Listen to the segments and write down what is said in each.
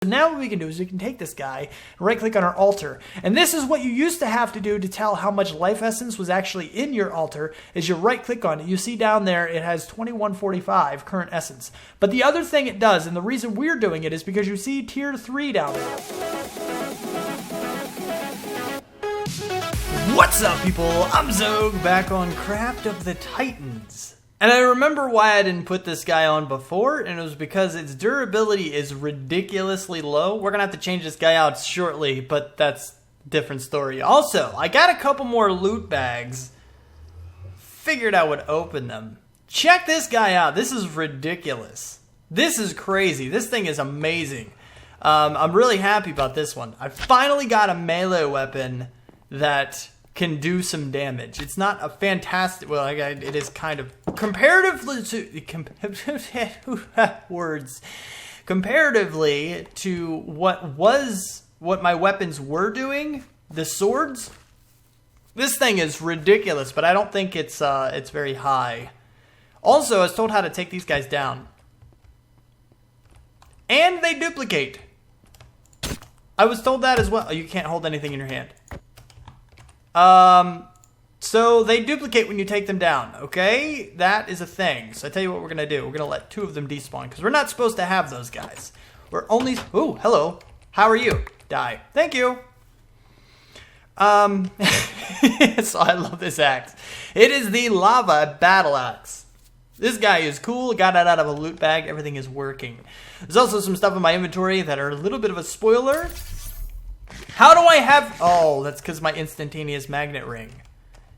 So now what we can do is we can take this guy and right click on our altar. And this is what you used to have to do to tell how much life essence was actually in your altar. Is you right click on it. You see down there it has 2145 current essence. But the other thing it does, and the reason we're doing it, is because you see tier 3 down there. What's up, people? I'm Xogue, back on Craft of the Titans. And I remember why I didn't put this guy on before, and it was because its durability is ridiculously low. We're going to have to change this guy out shortly, but that's a different story. Also, I got a couple more loot bags. Figured I would open them. Check this guy out. This is ridiculous. This is crazy. This thing is amazing. I'm really happy about this one. I finally got a melee weapon that can do some damage. It's not a fantastic, well, it is kind of comparatively to words. Comparatively to what my weapons were doing, the swords. This thing is ridiculous, but I don't think it's very high. Also, I was told how to take these guys down. And they duplicate. I was told that as well. Oh, you can't hold anything in your hand. So they duplicate when you take them down, okay? That is a thing. So I tell you what we're gonna do. We're gonna let 2 of them despawn, because we're not supposed to have those guys. We're only, ooh, hello. How are you? Die. Thank you. So I love this axe. It is the lava battle axe. This guy is cool. Got it out of a loot bag. Everything is working. There's also some stuff in my inventory that are a little bit of a spoiler. How do I have... Oh, that's because my instantaneous magnet ring.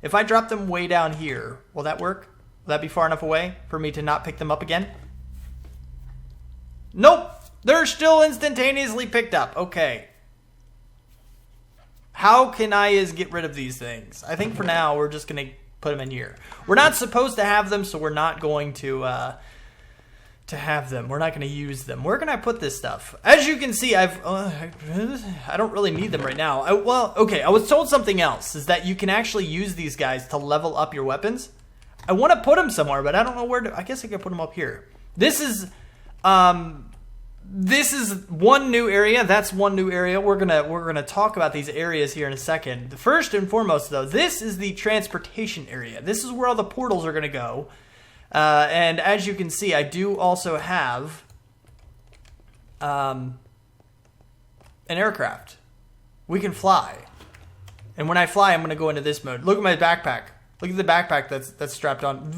If I drop them way down here, will that work? Will that be far enough away for me to not pick them up again? Nope. They're still instantaneously picked up. Okay. How can I get rid of these things? I think for now, we're just going to put them in here. We're not supposed to have them, so we're not going to have them. We're not going to use them. Where can I put this stuff? As you can see, I don't really need them right now. Well, okay, I was told something else, is that you can actually use these guys to level up your weapons. I want to put them somewhere, but I don't know where to. I guess I could put them up here. This is one new area. That's one new area. We're gonna talk about these areas here in a second. First and foremost, though, this is the transportation area. This is where all the portals are gonna go. And as you can see, I do also have an aircraft. We can fly. And when I fly, I'm going to go into this mode. Look at my backpack. Look at the backpack that's strapped on.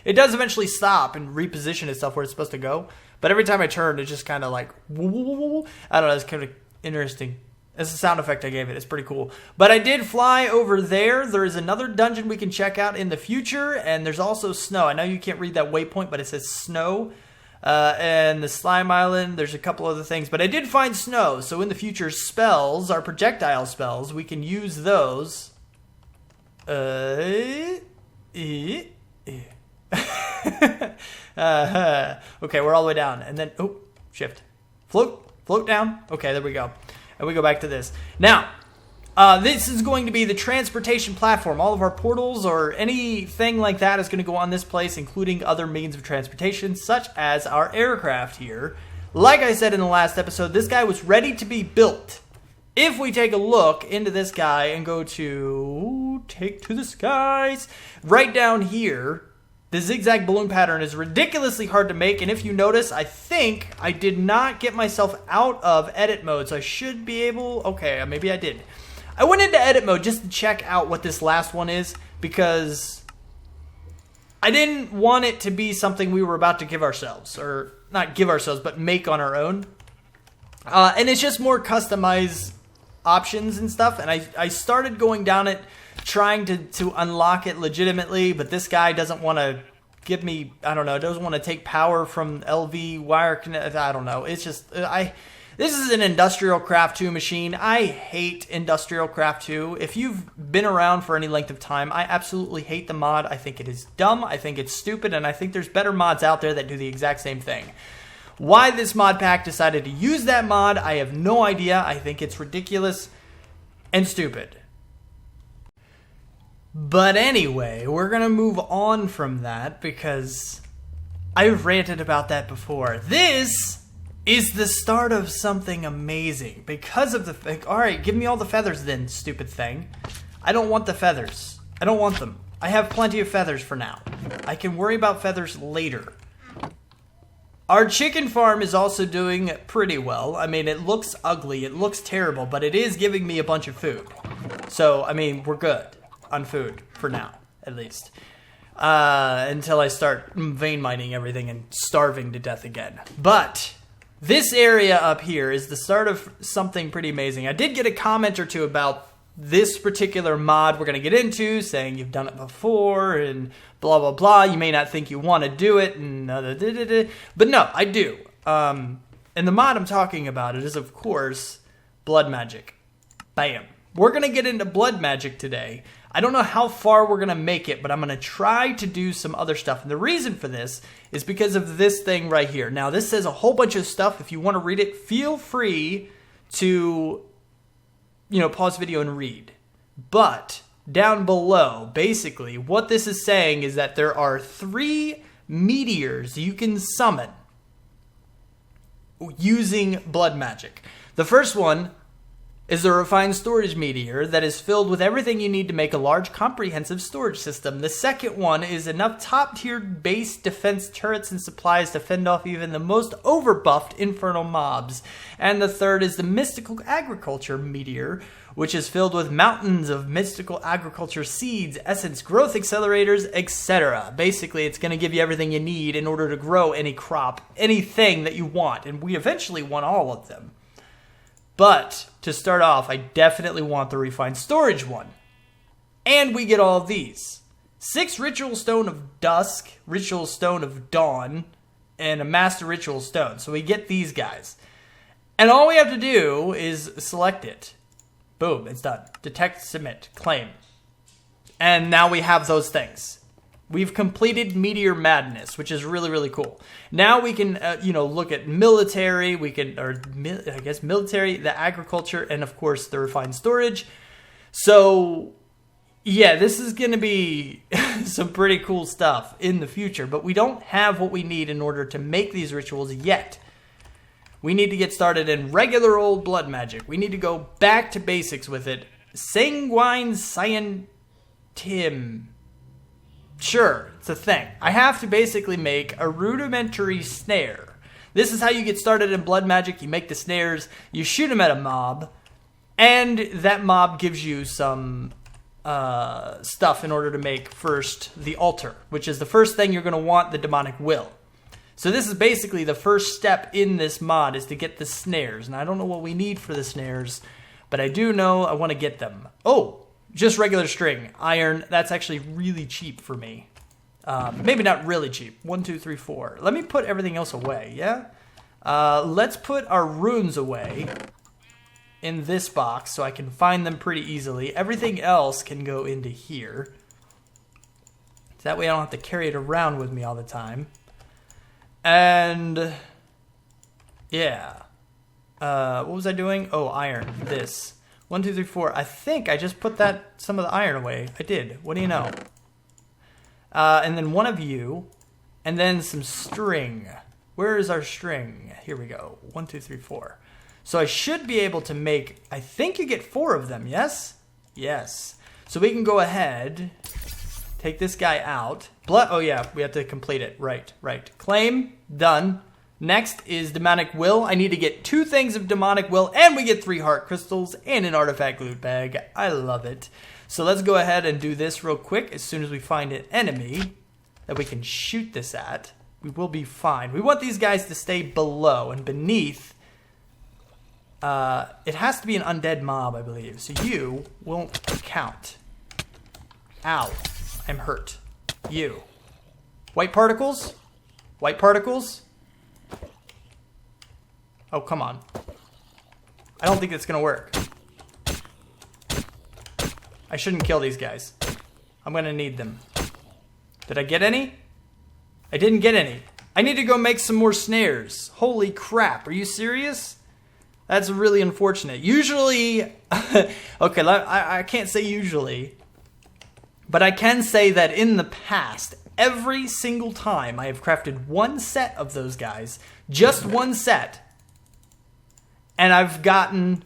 It does eventually stop and reposition itself where it's supposed to go. But every time I turn, it's just kind of like... I don't know, it's kind of interesting. It's a sound effect I gave it. It's pretty cool. But I did fly over there. There is another dungeon we can check out in the future. And there's also snow. I know you can't read that waypoint, but it says snow. And the slime island. There's a couple other things. But I did find snow. So in the future, spells, our projectile spells, we can use those. Okay, we're all the way down. And then, oh, shift. Float down. Okay, there we go. And we go back to this. Now, this is going to be the transportation platform. All of our portals or anything like that is going to go on this place, including other means of transportation, such as our aircraft here. Like I said in the last episode, this guy was ready to be built. If we take a look into this guy and go to Take to the Skies, right down here, the zigzag balloon pattern is ridiculously hard to make, and if you notice, I think I did not get myself out of edit mode, so I should be able... Okay, maybe I did. I went into edit mode just to check out what this last one is, because I didn't want it to be something we were about to give ourselves, or not give ourselves, but make on our own. And it's just more customized options and stuff, and I started going down it, trying to unlock it legitimately, but this guy doesn't want to give me, I don't know, doesn't want to take power from LV wire connect. I don't know. It's just, this is an Industrial Craft 2 machine. I hate Industrial Craft 2. If you've been around for any length of time, I absolutely hate the mod. I think it is dumb. I think it's stupid, and I think there's better mods out there that do the exact same thing. Why this mod pack decided to use that mod, I have no idea. I think it's ridiculous and stupid. But anyway, we're going to move on from that because I've ranted about that before. This is the start of something amazing. Because of the... Alright, give me all the feathers then, stupid thing. I don't want the feathers. I don't want them. I have plenty of feathers for now. I can worry about feathers later. Our chicken farm is also doing pretty well. I mean, it looks ugly. It looks terrible, but it is giving me a bunch of food. So, I mean, we're good on food for now, at least. Until I start vein mining everything and starving to death again. But this area up here is the start of something pretty amazing. I did get a comment or two about this particular mod we're going to get into, saying you've done it before and blah, blah, blah. You may not think you want to do it, and but no, I do. And the mod I'm talking about is, of course, blood magic. Bam. We're going to get into blood magic today. I don't know how far we're going to make it, but I'm going to try to do some other stuff. And the reason for this is because of this thing right here. Now, this says a whole bunch of stuff. If you want to read it, feel free to, pause the video and read. But down below, basically, what this is saying is that there are 3 meteors you can summon using blood magic. The first one is the refined storage meteor that is filled with everything you need to make a large comprehensive storage system. The second one is enough top-tier base defense turrets and supplies to fend off even the most overbuffed infernal mobs. And the third is the mystical agriculture meteor, which is filled with mountains of mystical agriculture seeds, essence, growth accelerators, etc. Basically, it's going to give you everything you need in order to grow any crop, anything that you want. And we eventually want all of them. But to start off, I definitely want the refined storage one. And we get all of these. 6 ritual stone of dusk, ritual stone of dawn, and a master ritual stone. So we get these guys. And all we have to do is select it. Boom, it's done. Detect, submit, claim. And now we have those things. We've completed Meteor Madness, which is really, really cool. Now we can, look at military, military, the agriculture, and of course the refined storage. So, yeah, this is going to be some pretty cool stuff in the future, but we don't have what we need in order to make these rituals yet. We need to get started in regular old blood magic. We need to go back to basics with it. Sanguine Scientim. Sure, it's a thing. I have to basically make a rudimentary snare. This is how you get started in blood magic. You make the snares, you shoot them at a mob, and that mob gives you some stuff in order to make first the altar, which is the first thing you're going to want, the demonic will. So this is basically the first step in this mod, is to get the snares. And I don't know what we need for the snares, but I do know I want to get them. Oh! Just regular string. Iron, that's actually really cheap for me. Maybe not really cheap. 1, 2, 3, 4. Let me put everything else away, yeah? Let's put our runes away in this box so I can find them pretty easily. Everything else can go into here. That way I don't have to carry it around with me all the time. And, yeah. What was I doing? Oh, iron. This. 1, 2, 3, 4. I think I just put some of the iron away. I did. What do you know? And then one of you, and then some string. Where is our string? Here we go. 1, 2, 3, 4. So I should be able to make, I think you get 4 of them, yes? Yes. So we can go ahead, take this guy out. Oh yeah, we have to complete it. Right. Claim, done. Next is Demonic Will. I need to get 2 things of Demonic Will, and we get 3 heart crystals and an artifact loot bag. I love it. So let's go ahead and do this real quick. As soon as we find an enemy that we can shoot this at, we will be fine. We want these guys to stay below and beneath. It has to be an undead mob, I believe. So you won't count. Ow. I'm hurt. You. White particles? White particles? Oh, come on. I don't think it's going to work. I shouldn't kill these guys. I'm going to need them. Did I get any? I didn't get any. I need to go make some more snares. Holy crap. Are you serious? That's really unfortunate. Usually, okay, I can't say usually, but I can say that in the past, every single time I have crafted 1 set of those guys, just 1 set, and I've gotten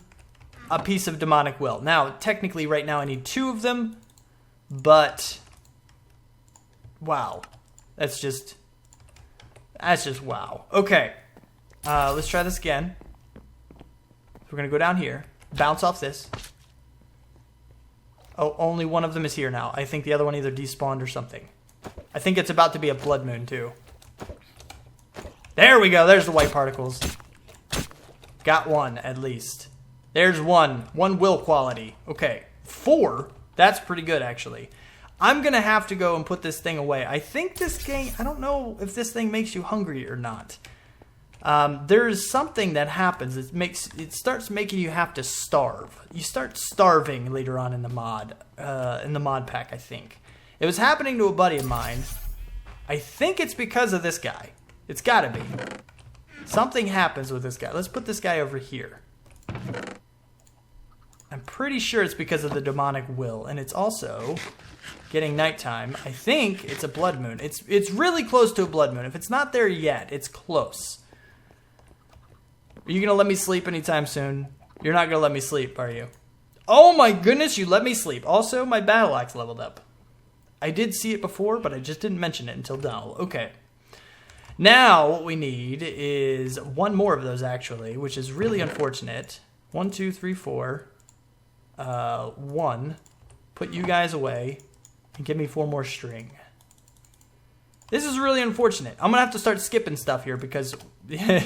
a piece of demonic will. Now, technically, right now, I need 2 of them, but wow, that's just wow. Okay, let's try this again. We're gonna go down here, bounce off this. Oh, only one of them is here now. I think the other one either despawned or something. I think it's about to be a blood moon too. There we go. There's the white particles. Got one, at least. There's one. 1 will quality. Okay. 4. That's pretty good, actually. I'm going to have to go and put this thing away. I think this game... I don't know if this thing makes you hungry or not. There's something that happens. It starts making you have to starve. You start starving later on in the mod pack, I think. It was happening to a buddy of mine. I think it's because of this guy. It's got to be. Something happens with this guy. Let's put this guy over here. I'm pretty sure it's because of the demonic will, and it's also getting nighttime. I think it's a blood moon. It's really close to a blood moon. If it's not there yet, it's close. Are you gonna let me sleep anytime soon? You're not gonna let me sleep, are you? Oh my goodness, you let me sleep. Also, my battle axe leveled up. I did see it before, but I just didn't mention it until now. Okay. Now, what we need is 1 more of those, actually, which is really unfortunate. 1, 2, 3, 4. 1. Put you guys away and give me 4 more string. This is really unfortunate. I'm going to have to start skipping stuff here because this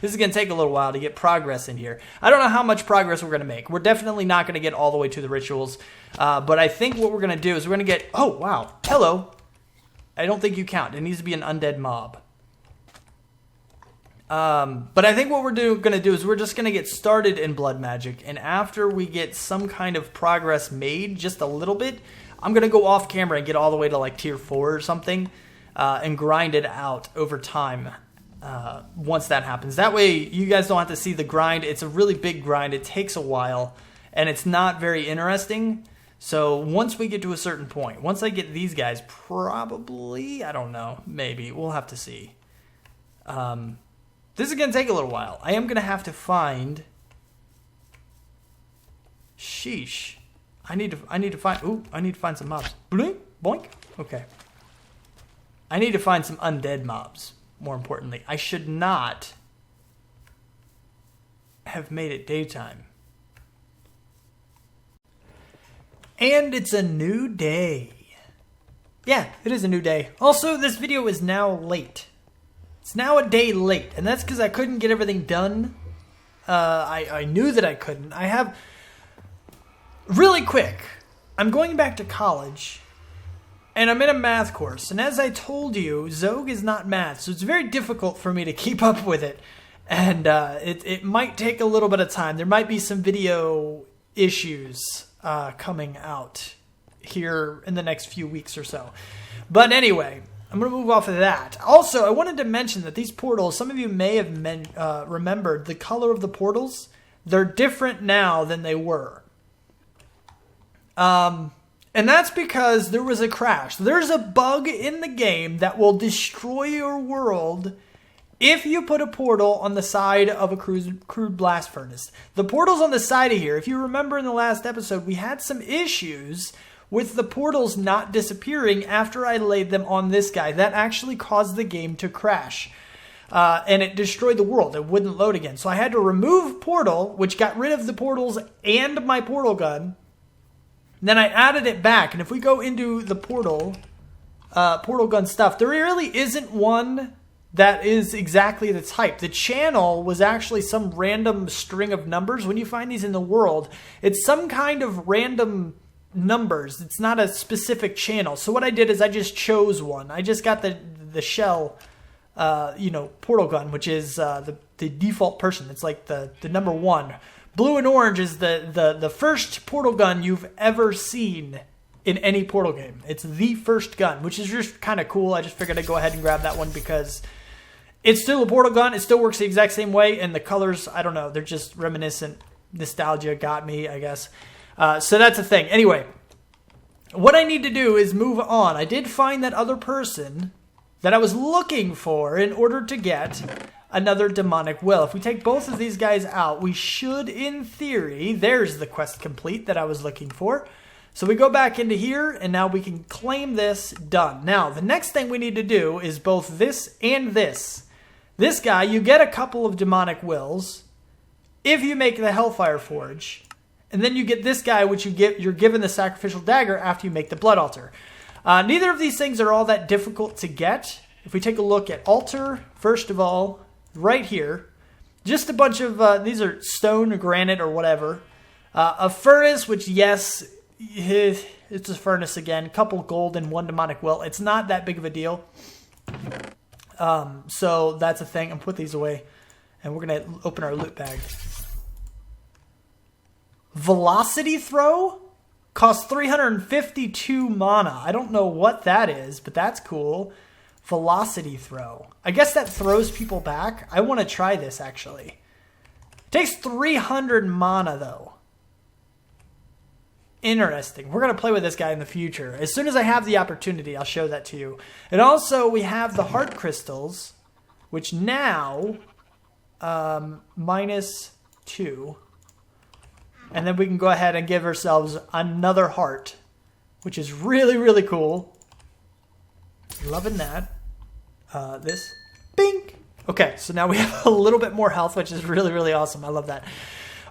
is going to take a little while to get progress in here. I don't know how much progress we're going to make. We're definitely not going to get all the way to the rituals. But I think what we're going to do is we're going to get... Oh, wow. Hello. I don't think you count. It needs to be an undead mob. But I think what we're going to do is we're just going to get started in blood magic. And after we get some kind of progress made, just a little bit, I'm going to go off camera and get all the way to like tier 4 or something. And grind it out over time once that happens. That way you guys don't have to see the grind. It's a really big grind. It takes a while. And it's not very interesting. So once we get to a certain point, once I get these guys, probably, I don't know, maybe, we'll have to see. This is going to take a little while. I am going to have to find... Sheesh. I need to find some mobs. Blink, boink. Okay. I need to find some undead mobs, more importantly. I should not have made it daytime. And it's a new day. Yeah, it is a new day. Also, this video is now late. It's now a day late, and that's because I couldn't get everything done. I knew that I couldn't. I have... Really quick, I'm going back to college, and I'm in a math course. And as I told you, Xogue is not math, so it's very difficult for me to keep up with it. And it might take a little bit of time. There might be some video issues coming out here in the next few weeks or so. But anyway, I'm going to move off of that. Also, I wanted to mention that these portals, some of you may have remembered the color of the portals. They're different now than they were. And that's because there was a crash. There's a bug in the game that will destroy your world if you put a portal on the side of a crude blast furnace. The portals on the side of here, if you remember in the last episode, we had some issues with the portals not disappearing after I laid them on this guy. That actually caused the game to crash. And it destroyed the world. It wouldn't load again. So I had to remove portal, which got rid of the portals and my portal gun. Then I added it back, and if we go into the portal gun stuff, there really isn't one that is exactly the type. The channel was actually some random string of numbers. When you find these in the world, it's some kind of random numbers. It's not a specific channel. So what I did is I just chose one. I just got the shell, portal gun, which is the default person. It's like the number 1. Blue and orange is the first portal gun you've ever seen in any portal game. It's the first gun, which is just kind of cool. I just figured I'd go ahead and grab that one because it's still a portal gun. It still works the exact same way, and the colors, I don't know, they're just reminiscent. Nostalgia got me, I guess. So that's a thing. Anyway, what I need to do is move on. I did find that other person that I was looking for in order to get another demonic will. If we take both of these guys out, we should, in theory, there's the quest complete that I was looking for. So we go back into here, and now we can claim this, done. Now, the next thing we need to do is both this and this. This guy, you get a couple of demonic wills if you make the Hellfire Forge. And then you get this guy, which you're given the sacrificial dagger after you make the blood altar. Neither of these things are all that difficult to get. If we take a look at altar, first of all, right here, just a bunch of, these are stone or granite or whatever. A furnace, which, yes, it's a furnace again. A couple gold and one demonic will. It's not that big of a deal. So that's a thing. I'm put these away. And we're going to open our loot bag. Velocity throw costs 352 mana. I don't know what that is, but that's cool. Velocity throw. I guess that throws people back. I want to try this, actually. It takes 300 mana, though. Interesting. We're going to play with this guy in the future. As soon as I have the opportunity, I'll show that to you. And also, we have the heart crystals, which now, -2. And then we can go ahead and give ourselves another heart, which is really, really cool. Loving that. This. Bing! Okay, so now we have a little bit more health, which is really, really awesome. I love that.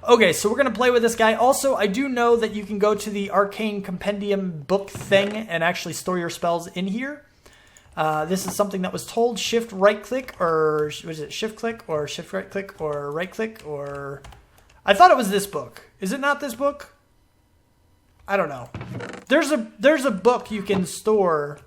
Okay, so we're going to play with this guy. Also, I do know that you can go to the Arcane Compendium book thing and actually store your spells in here. This is something that was told. Shift right-click, or was it shift-click, or shift right-click, or right-click, or... I thought it was this book. Is it not this book? I don't know. There's a book you can store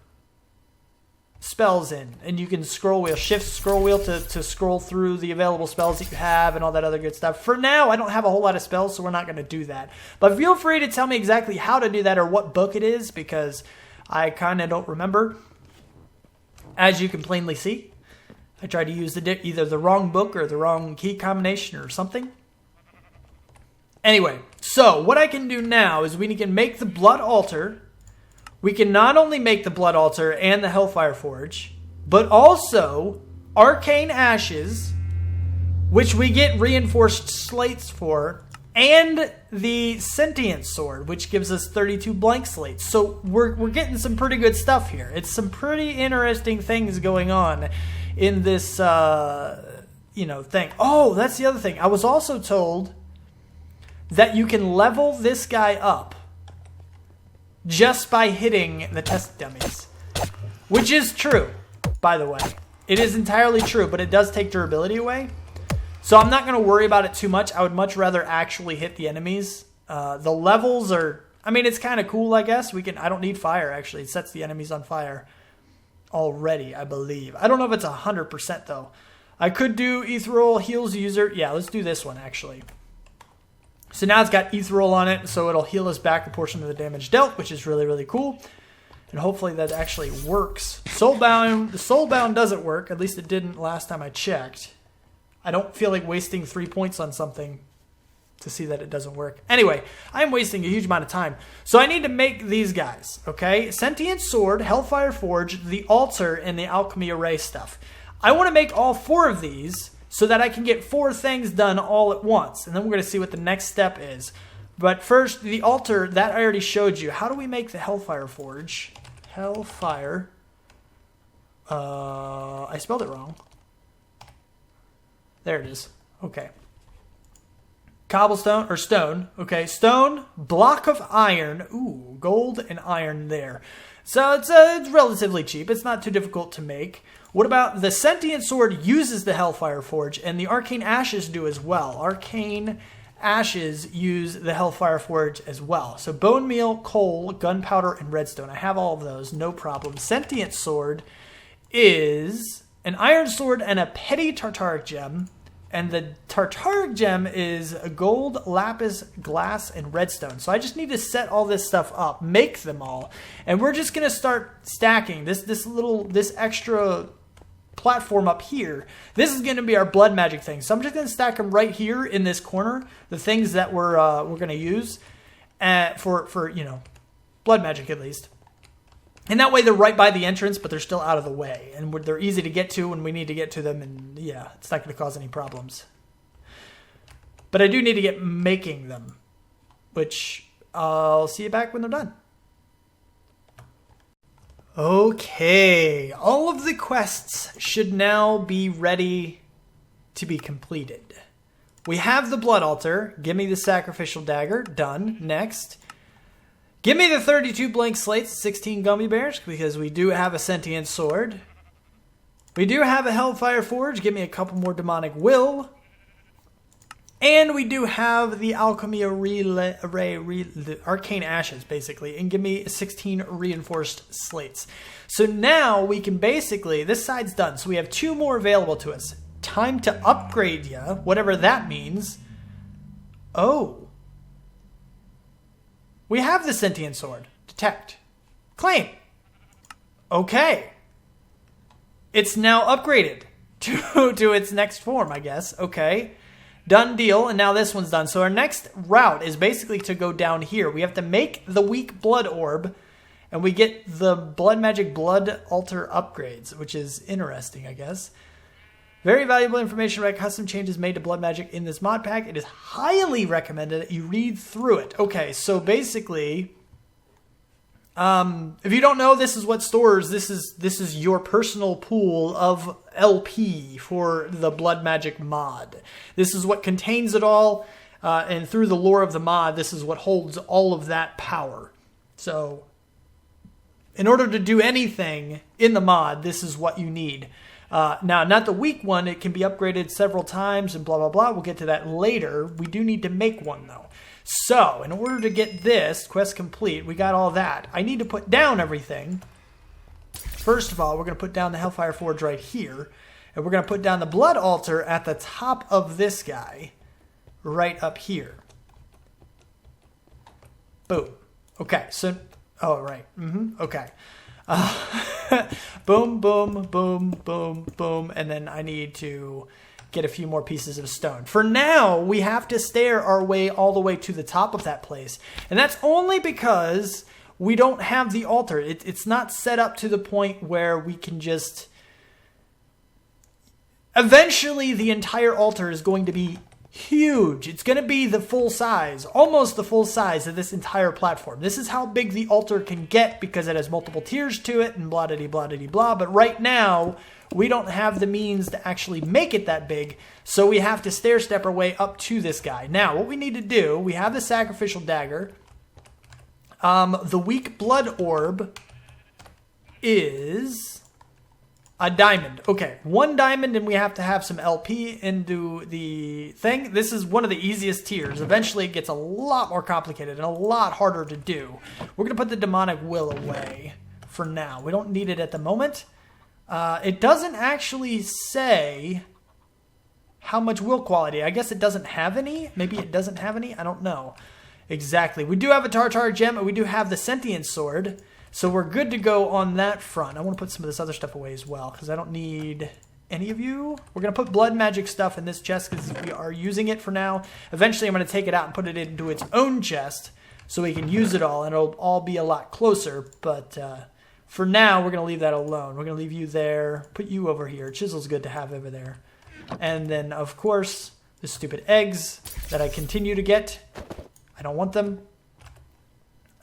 spells in, and you can scroll wheel, shift scroll wheel to scroll through the available spells that you have and all that other good stuff. For now, I don't have a whole lot of spells, so we're not going to do that. But feel free to tell me exactly how to do that or what book it is, because I kind of don't remember. As you can plainly see, I tried to use either the wrong book or the wrong key combination or something. Anyway, so what I can do now is we can make the blood altar. We can not only make the blood altar and the Hellfire Forge, but also arcane ashes, which we get reinforced slates for, and the sentient sword, which gives us 32 blank slates. So we're getting some pretty good stuff here. It's some pretty interesting things going on in this, thing. Oh, that's the other thing. I was also told that you can level this guy up just by hitting the test dummies. Which is true, by the way. It is entirely true, but it does take durability away. So I'm not going to worry about it too much. I would much rather actually hit the enemies. The levels are... I mean, it's kind of cool, I guess. I don't need fire, actually. It sets the enemies on fire already, I believe. I don't know if it's 100%, though. I could do Ethereal Heals User. Yeah, let's do this one, actually. So now it's got Ethereal on it, so it'll heal us back a portion of the damage dealt, which is really, really cool. And hopefully that actually works. Soulbound, the Soulbound doesn't work. At least it didn't last time I checked. I don't feel like wasting 3 points on something to see that it doesn't work. Anyway, I'm wasting a huge amount of time. So I need to make these guys, okay? Sentient Sword, Hellfire Forge, the Altar, and the Alchemy Array stuff. I want to make all 4 of these so that I can get 4 things done all at once. And then we're going to see what the next step is. But first, the altar, that I already showed you. How do we make the Hellfire Forge? Hellfire. I spelled it wrong. There it is. Okay. Cobblestone, or stone. Okay, stone, block of iron. Ooh, gold and iron there. So it's relatively cheap. It's not too difficult to make. What about the Sentient Sword uses the Hellfire Forge, and the Arcane Ashes do as well. Arcane Ashes use the Hellfire Forge as well. So bone meal, coal, gunpowder, and redstone. I have all of those, no problem. Sentient Sword is an iron sword and a petty Tartaric gem. And the Tartaric gem is gold, lapis, glass, and redstone. So I just need to set all this stuff up, make them all. And we're just going to start stacking this extra platform up here. This is going to be our blood magic thing. So I'm just going to stack them right here in this corner, the things that we're going to use for blood magic at least. And that way they're right by the entrance, but they're still out of the way. And they're easy to get to when we need to get to them. And yeah, it's not going to cause any problems. But I do need to get making them, which I'll see you back when they're done. Okay, all of the quests should now be ready to be completed. We have the blood altar. Give me the sacrificial dagger. Done. Next. Give me the 32 blank slates, 16 gummy bears, because we do have a sentient sword. We do have a hellfire forge. Give me a couple more demonic will. And we do have the alchemy array, the arcane ashes, basically. And give me 16 reinforced slates. So now we can basically, this side's done. So we have 2 more available to us. Time to upgrade ya, whatever that means. Oh. We have the sentient sword. Detect. Claim. Okay. It's now upgraded to its next form, I guess. Okay. Done deal. And now this one's done. So our next route is basically to go down here. We have to make the weak blood orb. And we get the blood magic blood altar upgrades, which is interesting, I guess. Very valuable information about custom changes made to blood magic in this mod pack. It is highly recommended that you read through it. Okay, so basically, if you don't know, this is what stores. This is your personal pool of LP for the blood magic mod. This is what contains it all, and through the lore of the mod, this is what holds all of that power. So, in order to do anything in the mod, this is what you need. Now, not the weak one. It can be upgraded several times and blah, blah, blah. We'll get to that later. We do need to make one, though. So, in order to get this quest complete, we got all that. I need to put down everything. First of all, we're going to put down the Hellfire Forge right here. And we're going to put down the Blood Altar at the top of this guy. Right up here. Boom. Okay, so... Oh, right. Okay. Boom, boom, boom, boom, boom. And then I need to get a few more pieces of stone. For now, we have to stair our way all the way to the top of that place. And that's only because we don't have the altar. It's not set up to the point where we can just... Eventually, the entire altar is going to be huge. It's going to be the full size, almost the full size of this entire platform. This is how big the altar can get because it has multiple tiers to it and blah-de-blah-de-blah. But right now, we don't have the means to actually make it that big, so we have to stair-step our way up to this guy. Now, what we need to do, we have the sacrificial dagger. The weak blood orb is... a diamond. Okay, 1 diamond and we have to have some LP into the thing. This is one of the easiest tiers. Eventually it gets a lot more complicated and a lot harder to do. We're going to put the demonic will away for now. We don't need it at the moment. It doesn't actually say how much will quality. I guess it doesn't have any. Maybe it doesn't have any. I don't know exactly. We do have a Tartar gem and we do have the sentient sword. So we're good to go on that front. I want to put some of this other stuff away as well because I don't need any of you. We're going to put blood magic stuff in this chest because we are using it for now. Eventually I'm going to take it out and put it into its own chest so we can use it all and it'll all be a lot closer. But for now, we're going to leave that alone. We're going to leave you there, put you over here. Chisel's good to have over there. And then, of course, the stupid eggs that I continue to get. I don't want them.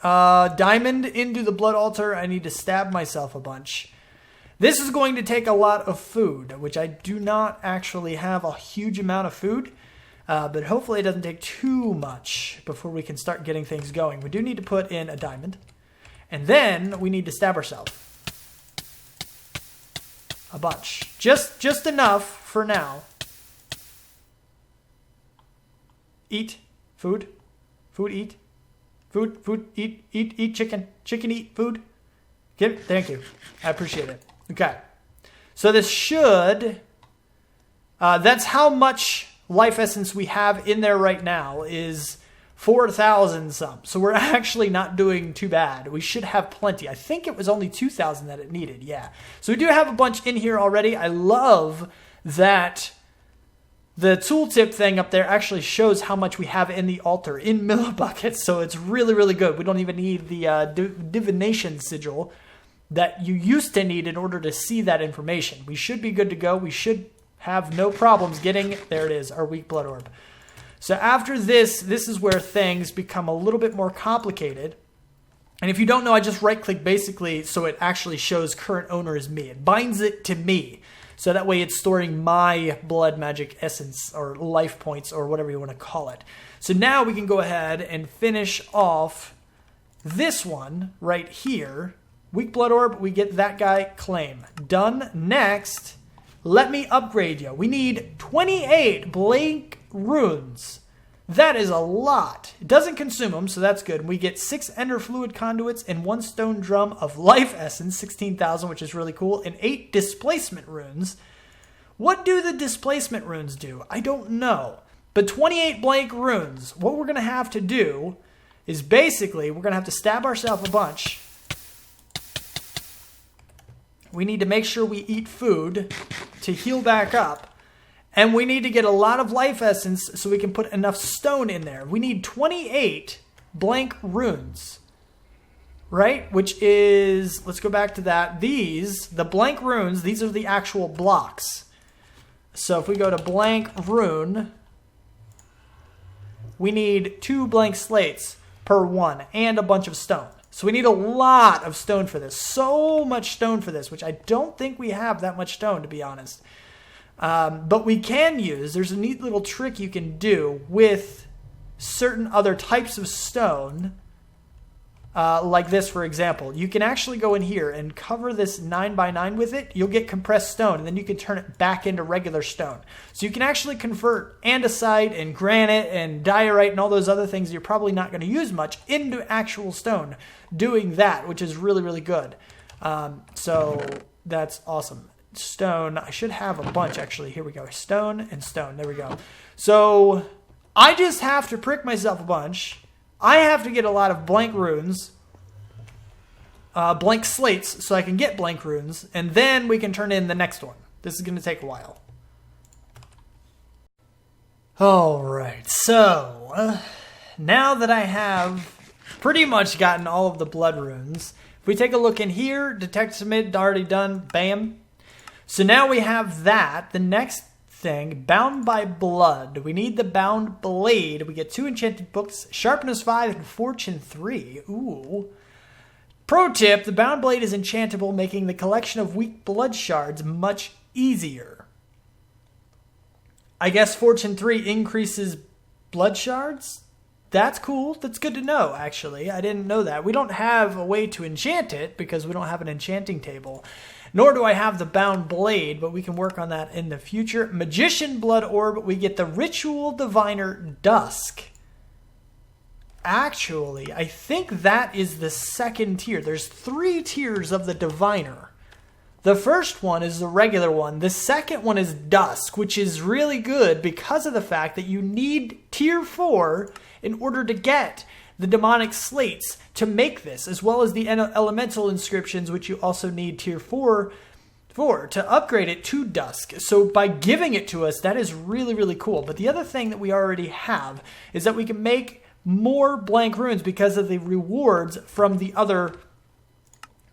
Diamond into the blood altar. I need to stab myself a bunch. This is going to take a lot of food, which I do not actually have a huge amount of food. But hopefully it doesn't take too much before we can start getting things going. We do need to put in a diamond. And then we need to stab ourselves. A bunch. Just enough for now. Eat. Food. Food, eat. Food, eat chicken. Chicken, eat, food. Thank you. I appreciate it. Okay. So this should... that's how much life essence we have in there right now is 4,000 some. So we're actually not doing too bad. We should have plenty. I think it was only 2,000 that it needed. Yeah. So we do have a bunch in here already. I love that... the tooltip thing up there actually shows how much we have in the altar in millibuckets, so it's really, really good. We don't even need the divination sigil. that you used to need in order to see that information. We should be good to go. We should have no problems getting, there it is, our weak blood orb. So after this is where things become a little bit more complicated. And if you don't know, I just right-click basically so it actually shows current owner is me. It binds it to me. So that way it's storing my blood magic essence or life points or whatever you want to call it. So now we can go ahead and finish off this one right here. Weak blood orb, we get that guy claim. Done. Next, let me upgrade you. We need 28 blank runes. That is a lot. It doesn't consume them, so that's good. We get 6 ender fluid conduits and 1 stone drum of life essence, 16,000, which is really cool, and 8 displacement runes. What do the displacement runes do? I don't know. But 28 blank runes, what we're going to have to do is basically, we're going to have to stab ourselves a bunch. We need to make sure we eat food to heal back up. And we need to get a lot of life essence so we can put enough stone in there. We need 28 blank runes, right? Which is, let's go back to that. The blank runes, these are the actual blocks. So if we go to blank rune, we need 2 blank slates per one and a bunch of stone. So we need a lot of stone for this. So much stone for this, which I don't think we have that much stone, to be honest. But we can use, there's a neat little trick you can do with certain other types of stone, like this, for example. You can actually go in here and cover this 9x9 with it. You'll get compressed stone, and then you can turn it back into regular stone. So you can actually convert andesite and granite and diorite and all those other things you're probably not going to use much into actual stone doing that, which is really, really good. So that's awesome. Stone, I should have a bunch actually. Here we go. Stone and stone. There we go. So I just have to prick myself a bunch. I have to get a lot of blank runes, blank slates, so I can get blank runes, and then we can turn in the next one. This is going to take a while. All right. So now that I have pretty much gotten all of the blood runes, if we take a look in here, detect submit, already done. Bam. So now we have that. The next thing, bound by blood. We need the bound blade. We get 2 enchanted books, sharpness 5 and fortune 3. Ooh. Pro tip, the bound blade is enchantable, making the collection of weak blood shards much easier. I guess fortune 3 increases blood shards? That's cool. That's good to know, actually. I didn't know that. We don't have a way to enchant it because we don't have an enchanting table. Nor do I have the bound blade, but we can work on that in the future. Magician blood orb, we get the ritual diviner dusk. Actually, I think that is the second tier. There's 3 tiers of the diviner. The first one is the regular one. The second one is dusk, which is really good because of the fact that you need tier 4 in order to get the demonic slates to make this, as well as the elemental inscriptions, which you also need tier 4 for to upgrade it to dusk. So by giving it to us, that is really, really cool. But the other thing that we already have is that we can make more blank runes because of the rewards from the other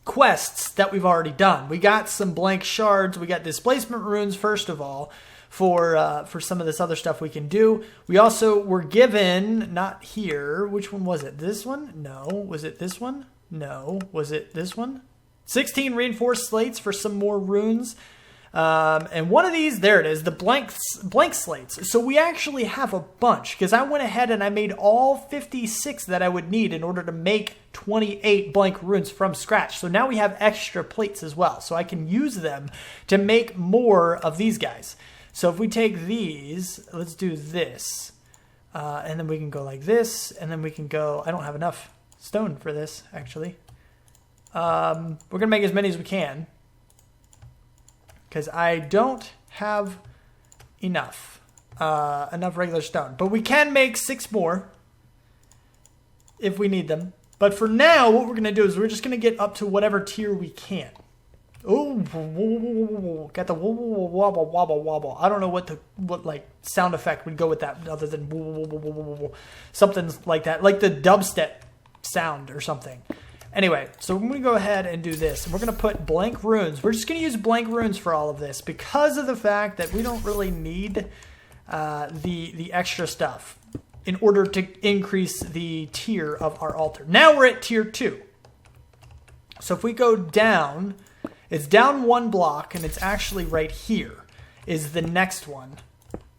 quests that we've already done. We got some blank shards. We got displacement runes, first of all, for some of this other stuff we can do. We also were given, not here, which one was it? This one? No. Was it this one? No. Was it this one? 16 reinforced slates for some more runes. And one of these, there it is, the blank slates. So we actually have a bunch because I went ahead and I made all 56 that I would need in order to make 28 blank runes from scratch. So now we have extra plates as well. So I can use them to make more of these guys. So if we take these, let's do this. And then we can go like this. And then we can go, I don't have enough stone for this, actually. We're going to make as many as we can, because I don't have enough regular stone. But we can make 6 more if we need them. But for now, what we're going to do is we're just going to get up to whatever tier we can. Oh, got the wobble, wobble, wobble. I don't know what like sound effect would go with that other than something like that, like the dubstep sound or something. Anyway, so I'm going to go ahead and do this. And we're going to put blank runes. We're just going to use blank runes for all of this because of the fact that we don't really need the extra stuff in order to increase the tier of our altar. Now we're at tier 2. So if we go down, it's down 1 block, and it's actually right here is the next one.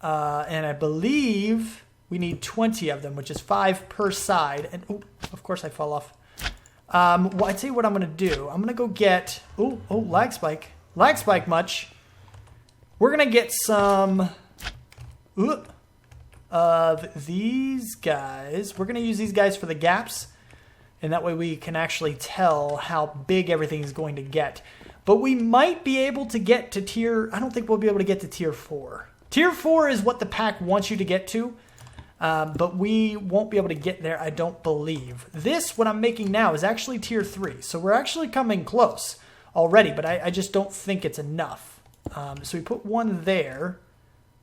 And I believe we need 20 of them, which is 5 per side. And oh, of course I fall off. Well, I'd say what I'm going to do. I'm going to go get... Oh, lag spike. Lag spike much. We're going to get some of these guys. We're going to use these guys for the gaps. And that way we can actually tell how big everything is going to get. But we might be able to get to tier... I don't think we'll be able to get to tier 4. Tier 4 is what the pack wants you to get to. But we won't be able to get there, I don't believe. This, what I'm making now, is actually tier 3. So we're actually coming close already, but I just don't think it's enough. So we put 1 there,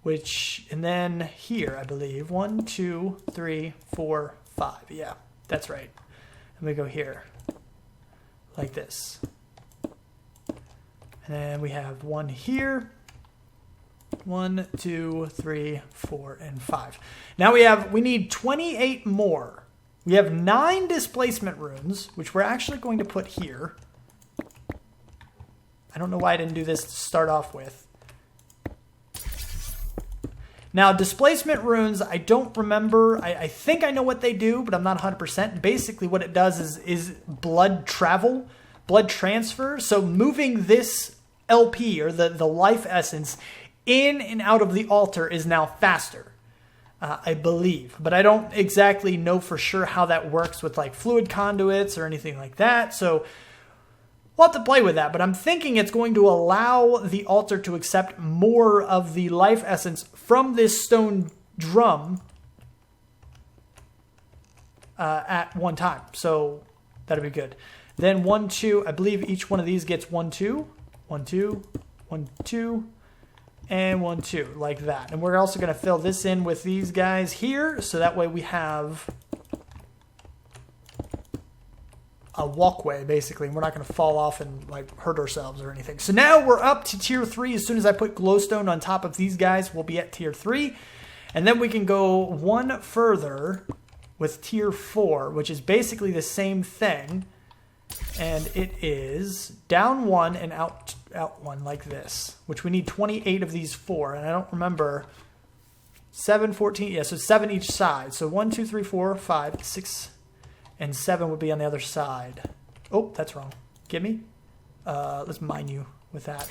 and then here, I believe. 1, 2, 3, 4, 5. Yeah, that's right. And we go here, like this. And then we have 1 here. 1, 2, 3, 4, and 5. Now we need 28 more. We have 9 displacement runes, which we're actually going to put here. I don't know why I didn't do this to start off with. Now, displacement runes, I don't remember. I think I know what they do, but I'm not 100%. Basically, what it does is blood travel, blood transfer. So moving this LP, or the life essence, in and out of the altar is now faster, I believe. But I don't exactly know for sure how that works with like fluid conduits or anything like that. So we'll have to play with that. But I'm thinking it's going to allow the altar to accept more of the life essence from this stone drum at one time. So that'll be good. Then 1, 2, I believe each one of these gets 1, 2, 1, 2, 1, 2, and 1, 2, like that. And we're also going to fill this in with these guys here, so that way we have a walkway, basically, and we're not going to fall off and like hurt ourselves or anything. So now we're up to tier 3. As soon as I put glowstone on top of these guys, we'll be at tier 3. And then we can go 1 further with tier 4, which is basically the same thing. And it is down 1 and out 1 like this, which we need 28 of these for. And I don't remember, 7, 14, yeah, so 7 each side. So 1, 2, 3, 4, 5, 6, and 7 would be on the other side. Oh, that's wrong. Give me. Let's mine you with that.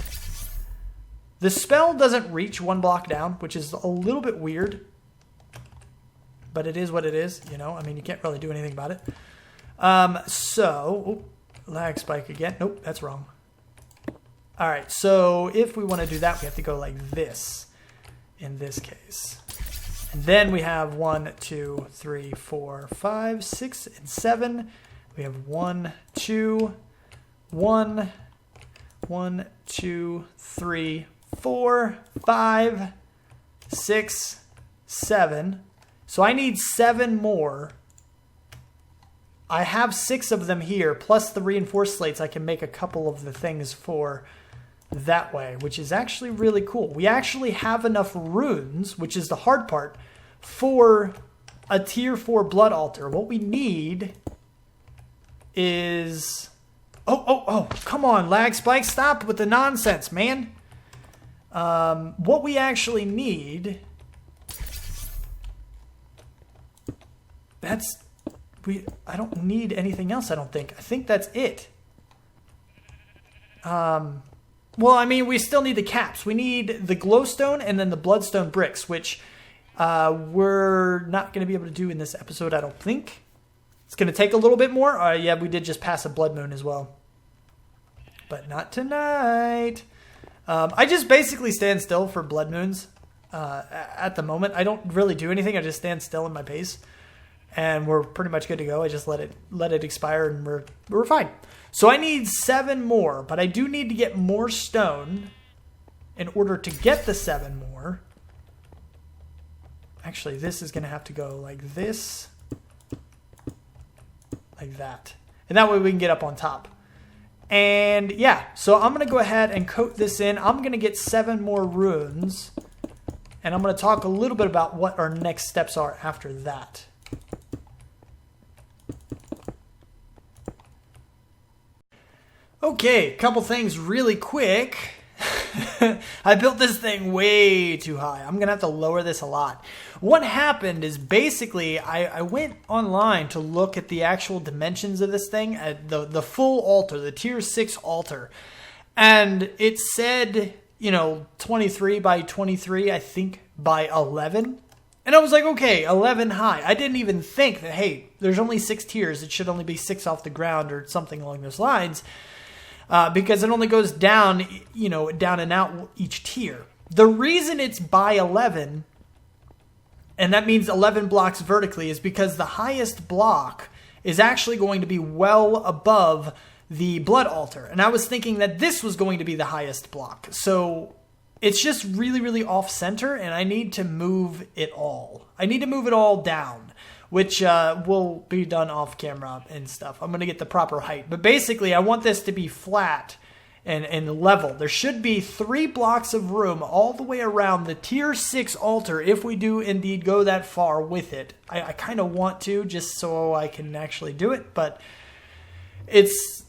The spell doesn't reach 1 block down, which is a little bit weird. But it is what it is, you know. I mean, you can't really do anything about it. Lag spike again. Nope, that's wrong. All right, so if we want to do that, we have to go like this in this case. And then we have 1, 2, 3, 4, 5, 6, and 7. We have 1, 2, 1, 1, 2, 3, 4, 5, 6, 7. So I need 7 more. I have 6 of them here, plus the reinforced slates. I can make a couple of the things for that way, which is actually really cool. We actually have enough runes, which is the hard part, for a tier 4 blood altar. What we need is... Oh, come on, lag spike. Stop with the nonsense, man. What we actually need... I don't need anything else, I don't think. I think that's it. Well, I mean, we still need the caps. We need the glowstone and then the bloodstone bricks, which we're not going to be able to do in this episode, I don't think. It's going to take a little bit more. Yeah, we did just pass a blood moon as well. But not tonight. I just basically stand still for blood moons at the moment. I don't really do anything. I just stand still in my pace. And we're pretty much good to go. I just let it expire and we're fine. So I need 7 more, but I do need to get more stone in order to get the 7 more. Actually, this is going to have to go like this, like that. And that way we can get up on top. And yeah, so I'm going to go ahead and coat this in. I'm going to get 7 more runes. And I'm going to talk a little bit about what our next steps are after that. Okay, a couple things really quick. I built this thing way too high. I'm going to have to lower this a lot. What happened is basically I went online to look at the actual dimensions of this thing, at the full altar, the tier 6 altar. And it said, 23 by 23, I think by 11. And I was like, okay, 11 high. I didn't even think that, hey, there's only 6 tiers. It should only be 6 off the ground or something along those lines. Because it only goes down, down and out each tier. The reason it's by 11, and that means 11 blocks vertically, is because the highest block is actually going to be well above the blood altar. And I was thinking that this was going to be the highest block. So it's just really, really off center, and I need to move it all. I need to move it all down, which will be done off camera and stuff. I'm going to get the proper height. But basically, I want this to be flat and level. There should be 3 blocks of room all the way around the tier 6 altar if we do indeed go that far with it. I kind of want to, just so I can actually do it, but it's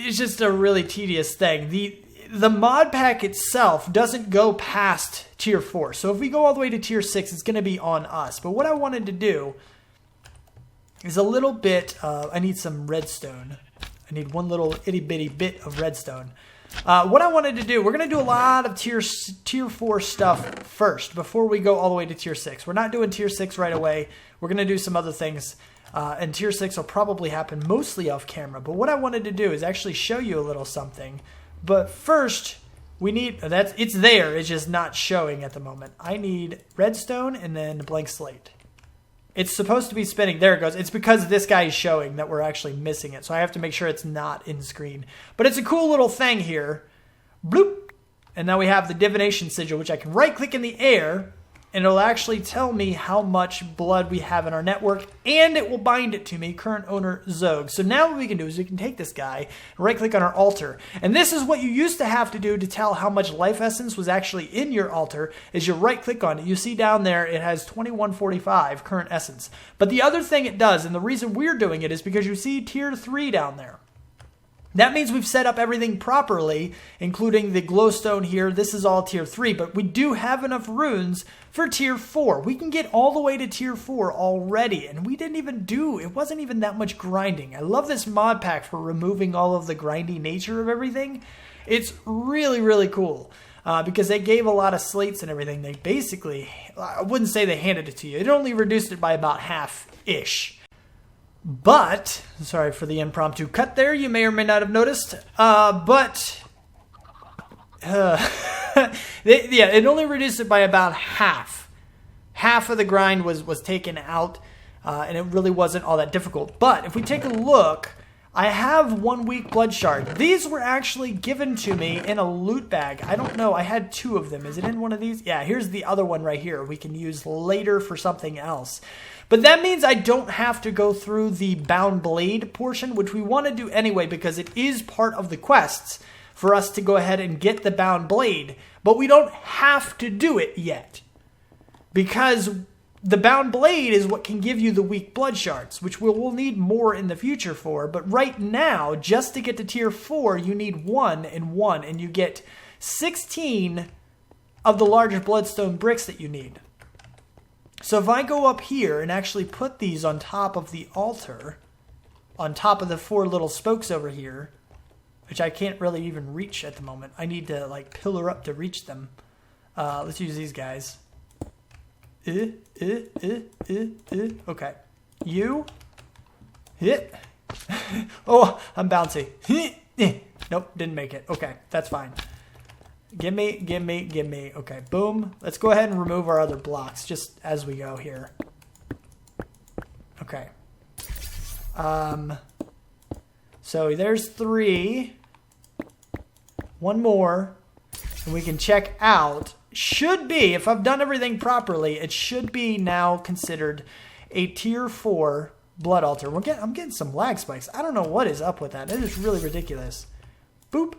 just a really tedious thing. The mod pack itself doesn't go past tier 4. So if we go all the way to tier 6, it's going to be on us. But what I wanted to do is a little bit, I need some redstone. I need one little itty bitty bit of redstone. What I wanted to do, we're going to do a lot of tier 4 stuff first before we go all the way to tier 6. We're not doing tier 6 right away. We're going to do some other things. And tier 6 will probably happen mostly off camera. But what I wanted to do is actually show you a little something. But first, we need, it's there, it's just not showing at the moment. I need redstone and then blank slate. It's supposed to be spinning. There it goes. It's because this guy is showing that we're actually missing it. So I have to make sure it's not in screen. But it's a cool little thing here. Bloop. And now we have the divination sigil, which I can right click in the air. And it'll actually tell me how much blood we have in our network, and it will bind it to me, current owner Xogue. So now what we can do is we can take this guy and right-click on our altar. And this is what you used to have to do to tell how much life essence was actually in your altar, is you right-click on it. You see down there it has 2145 current essence. But the other thing it does, and the reason we're doing it, is because you see tier 3 down there. That means we've set up everything properly, including the glowstone here. This is all tier 3, but we do have enough runes for tier 4. We can get all the way to tier 4 already, and we didn't even do, it wasn't even that much grinding. I love this mod pack for removing all of the grindy nature of everything. It's really, really cool. Because they gave a lot of slates and everything. They basically, I wouldn't say they handed it to you. It only reduced it by about half-ish. But, sorry for the impromptu cut there, you may or may not have noticed, it only reduced it by about half. Half of the grind was taken out, and it really wasn't all that difficult. But if we take a look, I have 1 weak blood shard. These were actually given to me in a loot bag. I don't know, I had 2 of them. Is it in one of these? Yeah, here's the other one right here. We can use later for something else. But that means I don't have to go through the bound blade portion, which we want to do anyway because it is part of the quests for us to go ahead and get the bound blade. But we don't have to do it yet because the bound blade is what can give you the weak blood shards, which we'll need more in the future for. But right now, just to get to tier 4, you need 1 and 1, and you get 16 of the large bloodstone bricks that you need. So if I go up here and actually put these on top of the altar, on top of the 4 little spokes over here, which I can't really even reach at the moment. I need to like pillar up to reach them. Let's use these guys. Okay. You. Hit. Oh, I'm bouncy. Nope, didn't make it. Okay, that's fine. Gimme. Okay, boom. Let's go ahead and remove our other blocks just as we go here. Okay. So there's 3. 1 more. And we can check out. Should be, if I've done everything properly, it should be now considered a tier 4 blood altar. I'm getting some lag spikes. I don't know what is up with that. It is really ridiculous. Boop.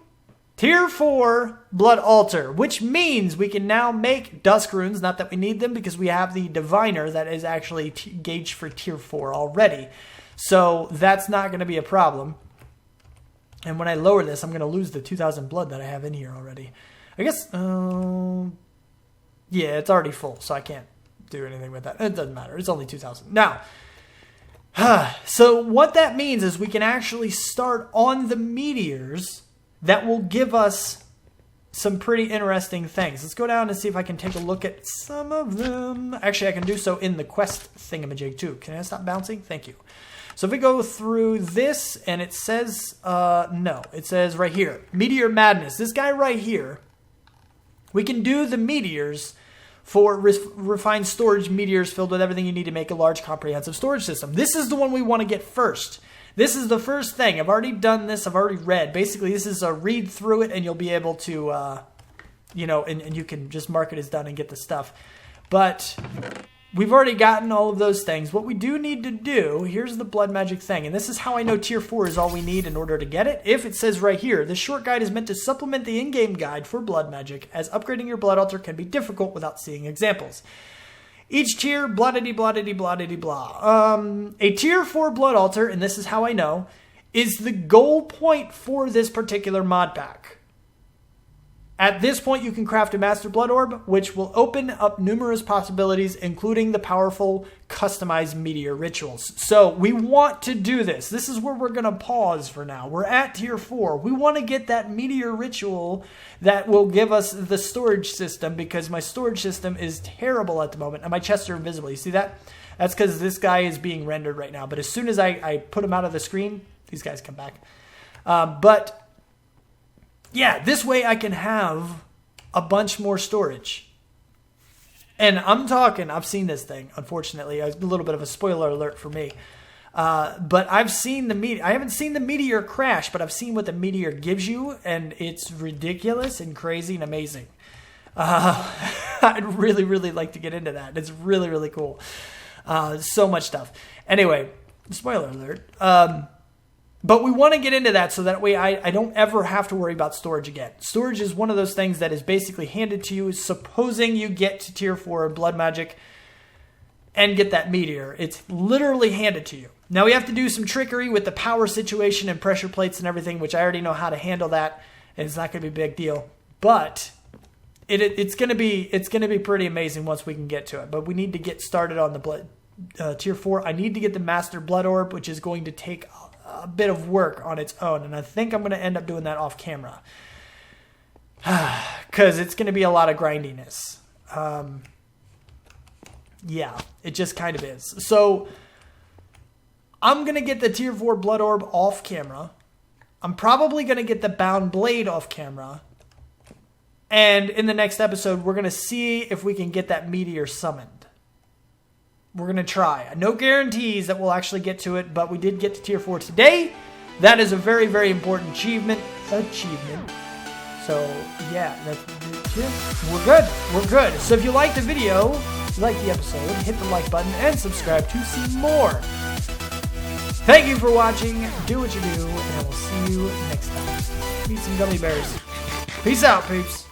Tier 4 blood altar, which means we can now make dusk runes. Not that we need them because we have the diviner that is actually gauged for tier 4 already. So that's not going to be a problem. And when I lower this, I'm going to lose the 2,000 blood that I have in here already. I guess, yeah, it's already full, so I can't do anything with that. It doesn't matter. It's only 2,000. Now, so what that means is we can actually start on the meteors that will give us some pretty interesting things. Let's go down and see if I can take a look at some of them. Actually, I can do so in the quest thingamajig too. Can I stop bouncing? Thank you. So if we go through this and it says, no, it says right here, Meteor Madness. This guy right here, we can do the meteors for refined storage meteors filled with everything you need to make a large comprehensive storage system. This is the one we want to get first. This is the first thing. I've already done this. I've already read. Basically, this is a read through it, and you'll be able to, you know, and you can just mark it as done and get the stuff. But we've already gotten all of those things. What we do need to do, here's the blood magic thing, and this is how I know tier 4 is all we need in order to get it. If it says right here, this short guide is meant to supplement the in-game guide for blood magic, as upgrading your blood altar can be difficult without seeing examples. Each tier, blah-diddy, blah-diddy, blah-diddy, blah. A tier 4 blood altar, and this is how I know, is the goal point for this particular mod pack. At this point, you can craft a Master Blood Orb, which will open up numerous possibilities, including the powerful customized meteor rituals. So we want to do this. This is where we're going to pause for now. We're at tier 4. We want to get that meteor ritual that will give us the storage system, because my storage system is terrible at the moment, and my chests are invisible. You see that? That's because this guy is being rendered right now. But as soon as I put him out of the screen, these guys come back. But yeah, this way I can have a bunch more storage. And I'm talking, I've seen this thing, unfortunately. A little bit of a spoiler alert for me. But I've seen the meteor. I haven't seen the meteor crash, but I've seen what the meteor gives you, and it's ridiculous and crazy and amazing. I'd really, really like to get into that. It's really, really cool. So much stuff. Anyway, spoiler alert. But we want to get into that so that way I don't ever have to worry about storage again. Storage is one of those things that is basically handed to you, supposing you get to tier 4 blood magic and get that meteor. It's literally handed to you. Now we have to do some trickery with the power situation and pressure plates and everything, which I already know how to handle that, and it's not going to be a big deal. But it's going to be pretty amazing once we can get to it. But we need to get started on the blood tier 4. I need to get the Master Blood Orb, which is going to take a bit of work on its own, and I think I'm going to end up doing that off camera because it's going to be a lot of grindiness. Yeah, it just kind of is. So I'm going to get the tier 4 blood orb off camera. I'm probably going to get the bound blade off camera, and in the next episode we're going to see if we can get that meteor summoned. We're going to try. No guarantees that we'll actually get to it, but we did get to tier 4 today. That is a very, very important achievement. So, yeah, we're good. We're good. So if you liked the video, if you liked the episode, hit the like button and subscribe to see more. Thank you for watching. Do what you do, and I will see you next time. Eat some gummy bears. Peace out, peeps.